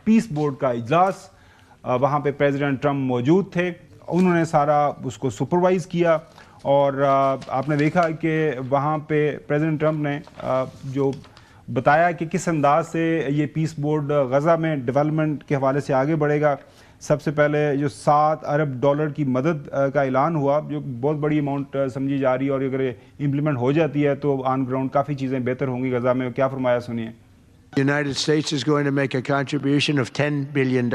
پیس board کا اجلاس، وہاں پہ پریزیڈنٹ ٹرمپ موجود تھے، انہوں نے سارا اس کو سپروائز کیا، اور آپ نے دیکھا کہ وہاں پہ پریزیڈنٹ ٹرمپ نے جو بتایا کہ کس انداز سے یہ پیس بورڈ غزہ میں ڈیولپمنٹ کے حوالے سے آگے بڑھے گا۔ سب سے پہلے جو $7 ارب کی مدد کا اعلان ہوا، جو بہت بڑی اماؤنٹ سمجھی جا رہی ہے، اور اگر امپلیمنٹ ہو جاتی ہے تو آن گراؤنڈ کافی چیزیں بہتر ہوں گی غزہ میں۔ کیا فرمایا، سنیے۔ The United States is going to make a contribution of $10 billion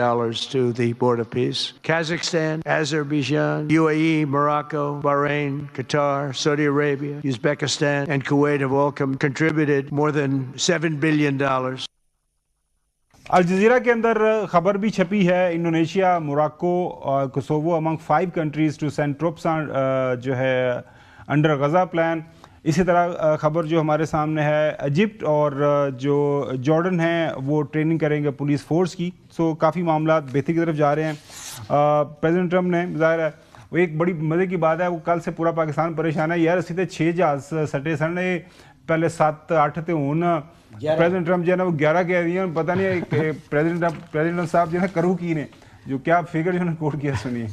to the Board of Peace. Kazakhstan, Azerbaijan, UAE, Morocco, Bahrain, Qatar, Saudi Arabia, Uzbekistan, and Kuwait have all contributed more than $7 billion. Al Jazeera کے اندر خبر بھی چھپی ہے، Indonesia, موراکو اور Kosovo among 5 countries to send troops جو ہے under Gaza plan. اسی طرح خبر جو ہمارے سامنے ہے، ایجپٹ اور جو جارڈن ہیں وہ ٹریننگ کریں گے پولیس فورس کی۔ سو کافی معاملات بہتری کی طرف جا رہے ہیں۔ پریزیڈنٹ ٹرمپ نے ظاہر ہے وہ ایک بڑی مزے کی بات ہے، وہ کل سے پورا پاکستان پریشان ہے، یار اسی تے 6 جہاز سٹے سن، پہلے 7-8 تے ہون، پریزیڈنٹ ٹرمپ جو ہے نا وہ 11 کہہ دیا، پتہ نہیں پریزیڈنٹ صاحب جو ہے کرو کی نے جو کیا فگر جو ہے کوٹ کیا، سنیے۔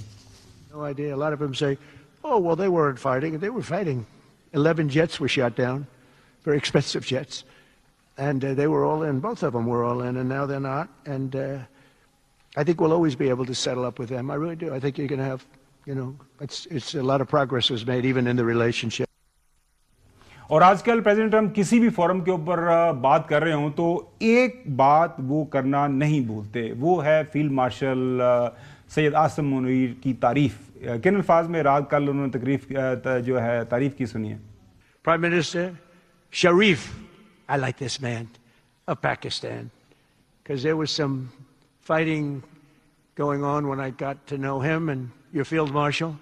No idea. A lot of them say, oh, well, they weren't fighting. They were fighting. 11 jets were shot down, very expensive jets. And they were all in. Both of them were all in, and now they're not. And I think we'll always be able to settle up with them. I really do. I think you're going to have, it's a lot of progress was made even in the relationship. اور آج کل president Trump کسی بھی forum کے اوپر بات کر رہے ہوں تو ایک بات وہ کرنا نہیں بھولتے، وہ ہے فیلڈ مارشل سید عاصم منیر کی تعریف۔ کن الفاظ میں رات کل انہوں نے جو ہے تعریف کی، سنیے۔ Prime Minister Sharif, I like this man, of Pakistan, because there was some fighting going on when I got to know him, and your field marshal,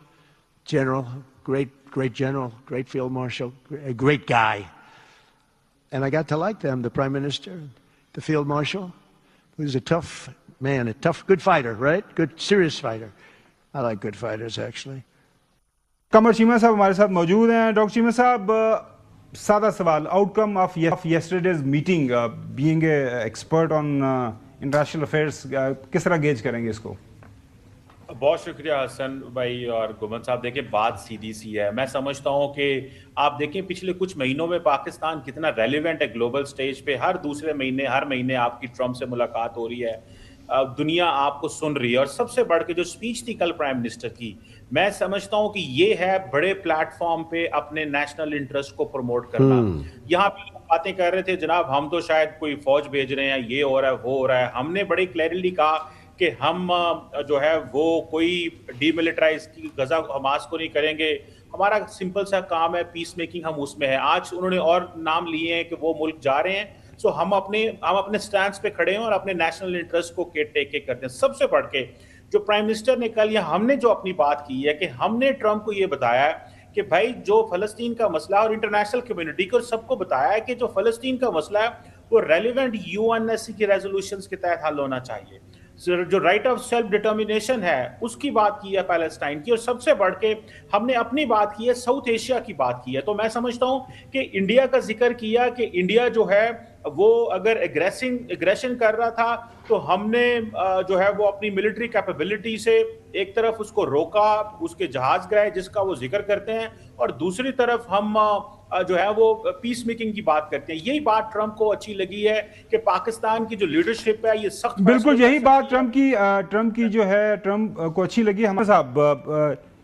general, great general, great field marshal, a great guy. And I got to like them, the Prime Minister, the field marshal, who's a tough man, a tough, good fighter, right? Good, serious fighter. I like good fighters, actually. Qamar Cheema صاحب ہمارے ساتھ موجود ہیں۔ Doctor Cheema صاحب، سادہ سوال، out come of yesterday's meeting, being a expert on international affairs, کس طرح گیج کریں گے اس کو؟ بہت شکریہ حسن بھائی اور گومن صاحب۔ دیکھیں بات سیدھی سی ہے، میں سمجھتا ہوں کہ آپ دیکھیں پچھلے کچھ مہینوں میں پاکستان کتنا ریلیونٹ ہے گلوبل سٹیج پہ، ہر دوسرے مہینے ہر مہینے آپ کی ٹرمپ سے ملاقات ہو رہی ہے، دنیا آپ کو سن رہی ہے، اور سب سے بڑھ کے جو اسپیچ تھی کل پرائم منسٹر کی، میں سمجھتا ہوں کہ یہ ہے بڑے پلیٹ فارم پہ اپنے نیشنل انٹرسٹ کو پروموٹ کرنا۔ یہاں پہ باتیں کر رہے تھے جناب ہم تو شاید کوئی فوج بھیج رہے ہیں، یہ ہو رہا ہے وہ ہو رہا ہے، ہم نے بڑی کلیئرلی کہا کہ ہم جو ہے وہ کوئی ڈی ملٹرائز کی غزہ حماس کو نہیں کریں گے، ہمارا سمپل سا کام ہے پیس میکنگ، ہم اس میں ہیں۔ آج انہوں نے اور نام لیے ہیں کہ وہ ملک جا رہے ہیں، سو ہم اپنے سٹینڈز پہ کھڑے ہیں اور اپنے نیشنل انٹرسٹ کو ٹیک کے کرتے ہیں۔ سب سے بڑھ کے جو پرائم منسٹر نے کل یا ہم نے جو اپنی بات کی ہے کہ ہم نے ٹرمپ کو یہ بتایا ہے کہ بھائی جو فلسطین کا مسئلہ، اور انٹرنیشنل کمیونٹی کو سب کو بتایا ہے کہ جو فلسطین کا مسئلہ ہے وہ ریلیونٹ UN کی ریزولوشنز کے تحت حل ہونا چاہیے، جو رائٹ آف سیلف ڈٹرمینیشن ہے اس کی بات کی ہے پیلسٹائن کی، اور سب سے بڑھ کے ہم نے اپنی بات کی ہے ساؤتھ ایشیا کی بات کی ہے۔ تو میں سمجھتا ہوں کہ انڈیا کا ذکر کیا کہ انڈیا جو ہے وہ اگر اگریشن کر رہا تھا تو ہم نے جو ہے وہ اپنی ملٹری کیپیبلٹی سے ایک طرف اس کو روکا، اس کے جہاز گرائے جس کا وہ ذکر کرتے ہیں، اور دوسری طرف ہم جو ہے وہ پیس میکنگ کی بات کرتے ہیں۔ یہی بات ٹرمپ کو اچھی لگی ہے کہ پاکستان کی جو لیڈرشپ ہے یہ سخت، بالکل یہی بات ٹرمپ کی جو ہے ٹرمپ کو اچھی لگی۔ ہمارے صاحب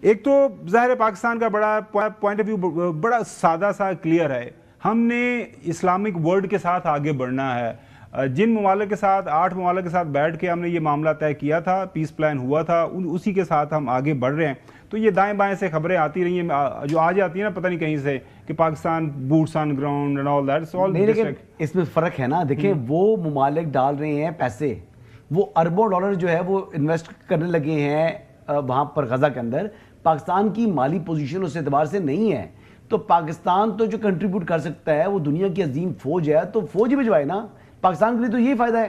ایک تو ظاہر پاکستان کا بڑا پوائنٹ آف ویو بڑا سادہ سا کلیئر ہے، ہم نے اسلامک ورلڈ کے ساتھ آگے بڑھنا ہے۔ جن ممالک کے ساتھ 8 ممالک کے ساتھ بیٹھ کے ہم نے یہ معاملہ طے کیا تھا، پیس پلان ہوا تھا، اسی کے ساتھ ہم آگے بڑھ رہے ہیں۔ تو یہ دائیں بائیں سے خبریں آتی رہی ہیں جو آج آتی ہیں نا پتہ نہیں کہیں سے کہ Pakistan boots on ground and all that, نہیں، لیکن اس میں فرق ہے نا، دیکھیں وہ ممالک ڈال رہے ہیں پیسے، وہ اربوں ڈالر جو ہے وہ انویسٹ کرنے لگے ہیں وہاں پر غزہ کے اندر۔ پاکستان کی مالی پوزیشن اس اعتبار سے نہیں ہے، تو پاکستان تو جو کنٹریبیوٹ کر سکتا ہے وہ دنیا کی عظیم فوج ہے، تو فوج ہی بھجوائے نا، پاکستان کے لیے تو یہی فائدہ ہے۔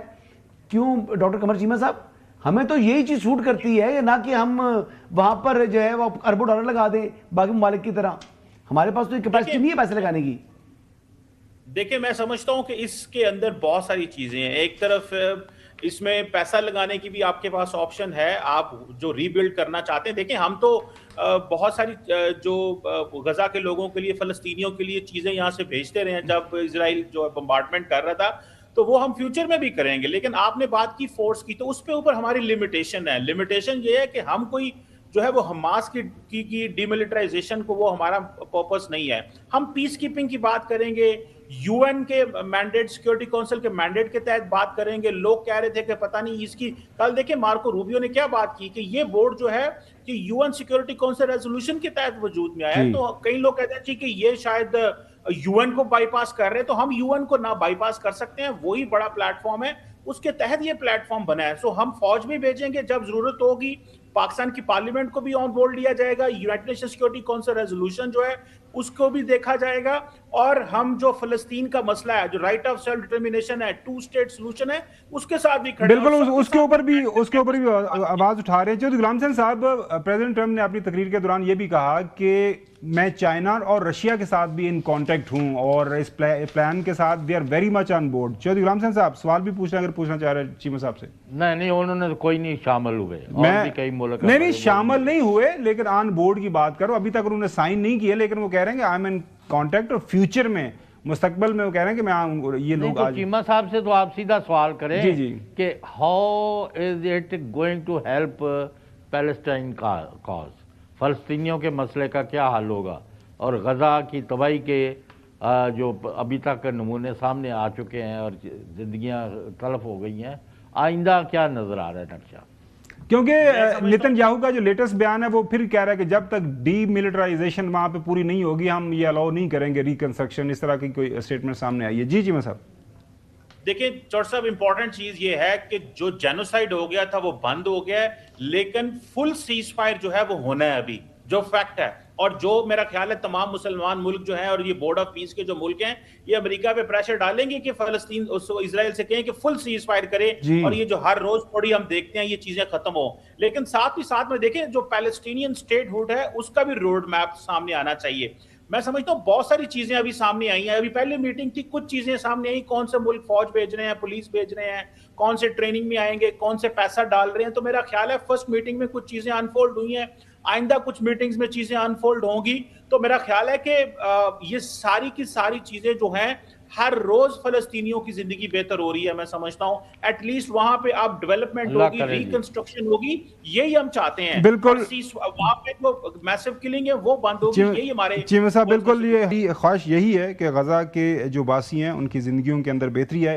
کیوں ڈاکٹر قمر چیمہ صاحب، ہمیں تو یہی چیز سوٹ کرتی ہے، نہ کہ ہم وہاں پر جو ہے وہ اربوں ڈالر لگا دیں باقی ممالک کی طرح، ہمارے پاس تو کیپیسٹی نہیں ہے پیسے لگانے کی۔ دیکھیں میں سمجھتا ہوں کہ اس کے اندر بہت ساری چیزیں ہیں، ایک طرف اس میں پیسہ لگانے کی بھی آپ کے پاس آپشن ہے. آپ جو ری بلڈ کرنا چاہتے ہیں, دیکھیں ہم تو بہت ساری جو غزہ کے لوگوں کے لیے, فلسطینیوں کے لیے چیزیں یہاں سے بھیجتے رہے ہیں. جب اسرائیل جو بمبارڈمنٹ کر رہا تھا تو وہ ہم فیوچر میں بھی کریں گے. لیکن آپ نے بات کی فورس کی, تو اس پہ اوپر ہماری لمیٹیشن ہے. لمیٹیشن یہ ہے کہ ہم کوئی جو ہے وہ حماس کی ڈی ملٹرائزیشن کو وہ ہمارا پرپس نہیں ہے. ہم پیس کیپنگ کی بات کریں گے, یو این کے مینڈیٹ, سیکورٹی کونسل کے مینڈیٹ کے تحت بات کریں گے. لوگ کہہ رہے تھے کہ پتہ نہیں اس کی, کل دیکھیں مارکو روبیو نے کیا بات کی کہ یہ بورڈ جو ہے کہ U N security council resolution کے تحت وجود میں آیا ہے. تو کئی لوگ کہتے ہیں کہ یہ شاید یو این کو بائی پاس کر رہے ہیں, تو ہم یو این کو نہ بائی پاس کر سکتے ہیں. وہی بڑا پلیٹ فارم ہے, اس کے تحت یہ پلیٹ فارم بنا ہے. سو ہم فوج بھی بھیجیں گے جب ضرورت ہوگی. پاکستان کی پارلیمنٹ کو بھی آن بورڈ لیا جائے گا. United Nation security council resolution جو ہے اس کو بھی دیکھا جائے گا. اور ہم جو فلسطین کا مسئلہ ہے, جو رائٹ آف سیلف ڈٹرمینیشن ہے, 2 اسٹیٹ سولوشن ہے, اس کے ساتھ بھی کھڑے ہیں. بالکل اس کے اوپر بھی آواز اٹھا رہے ہیں. چودھری غلام حسین صاحب, پریزیڈنٹ ٹرمپ نے اپنی تقریر کے دوران یہ بھی کہا کہ میں چائنا اور رشیا کے ساتھ بھی ان کانٹیکٹ ہوں اور اس پلان کے ساتھ they are very much on board. Chaudhry Ghulam Hussain صاحب سوال بھی پوچھنا اگر پوچھنا چاہ رہے ہیں چیمہ صاحب سے. نہیں انہوں نے کوئی نہیں شامل ہوئے, اور بھی کئی ملک نہیں شامل نہیں ہوئے, لیکن آن بورڈ کی بات کرو. ابھی تک انہوں نے سائن نہیں کیے, لیکن وہ کہہ رہے ہیں کہ آئی ایم ان کانٹیکٹ, اور فیوچر میں مستقبل میں وہ کہہ رہے ہیں کہ میں یہ لوگ آج. چیمہ صاحب سے تو آپ سیدھا سوال کریں کہ how is it going to help Palestine cause, فلسطینیوں کے مسئلے کا کیا حل ہوگا, اور غزہ کی تباہی کے جو ابھی تک نمونے سامنے آ چکے ہیں اور زندگیاں تلف ہو گئی ہیں, آئندہ کیا نظر آ رہا ہے نقشہ؟ کیونکہ نیتن یاہو کا جو لیٹسٹ بیان ہے وہ پھر کہہ رہا ہے کہ جب تک ڈی ملٹرائزیشن وہاں پہ پوری نہیں ہوگی ہم یہ الاؤ نہیں کریں گے ریکنسٹرکشن. اس طرح کی کوئی اسٹیٹمنٹ سامنے آئی ہے. جی چیمہ صاحب. دیکھیں چوٹ صاحب, امپورٹنٹ چیز یہ ہے کہ جو جینوسائیڈ ہو گیا تھا وہ بند ہو گیا ہے, لیکن فل سیز فائر جو ہے وہ ہونا ہے ابھی, جو فیکٹ ہے. اور جو میرا خیال ہے تمام مسلمان ملک جو ہیں اور یہ بورڈ آف پیس کے جو ملک ہیں, یہ امریکہ پہ پریشر ڈالیں گے کہ فلسطین اسرائیل سے کہیں کہ فل سیز فائر کرے, اور یہ جو ہر روز تھوڑی ہم دیکھتے ہیں یہ چیزیں ختم ہو. لیکن ساتھ ہی ساتھ میں دیکھیں جو پیلسٹینین اسٹیٹ ہوڈ ہے اس کا بھی روڈ میپ سامنے آنا چاہیے. میں سمجھتا ہوں بہت ساری چیزیں ابھی سامنے آئی ہیں. ابھی پہلے میٹنگ تھی, کچھ چیزیں سامنے آئی, کون سے ملک فوج بھیج رہے ہیں, پولیس بھیج رہے ہیں, کون سے ٹریننگ میں آئیں گے, کون سے پیسہ ڈال رہے ہیں. تو میرا خیال ہے فرسٹ میٹنگ میں کچھ چیزیں انفولڈ ہوئی ہیں, آئندہ کچھ میٹنگز میں چیزیں انفولڈ ہوں گی. تو میرا خیال ہے کہ یہ ساری کی ساری چیزیں جو ہیں ہر روز فلسطینیوں کی زندگی بہتر ہو رہی ہے. میں سمجھتا ہوں ایٹ لیسٹ وہاں پہ اب ڈیولپمنٹ ہوگی, ریکنسٹرکشن ہوگی, یہی ہم چاہتے ہیں. بالکل وہاں پہ جو میسو کلنگ ہے وہ بند ہوگی, یہی ہمارے. چیمہ صاحب بالکل یہ خواہش یہی ہے کہ غزہ کے جو باسی ہیں ان کی زندگیوں کے اندر بہتری ہے.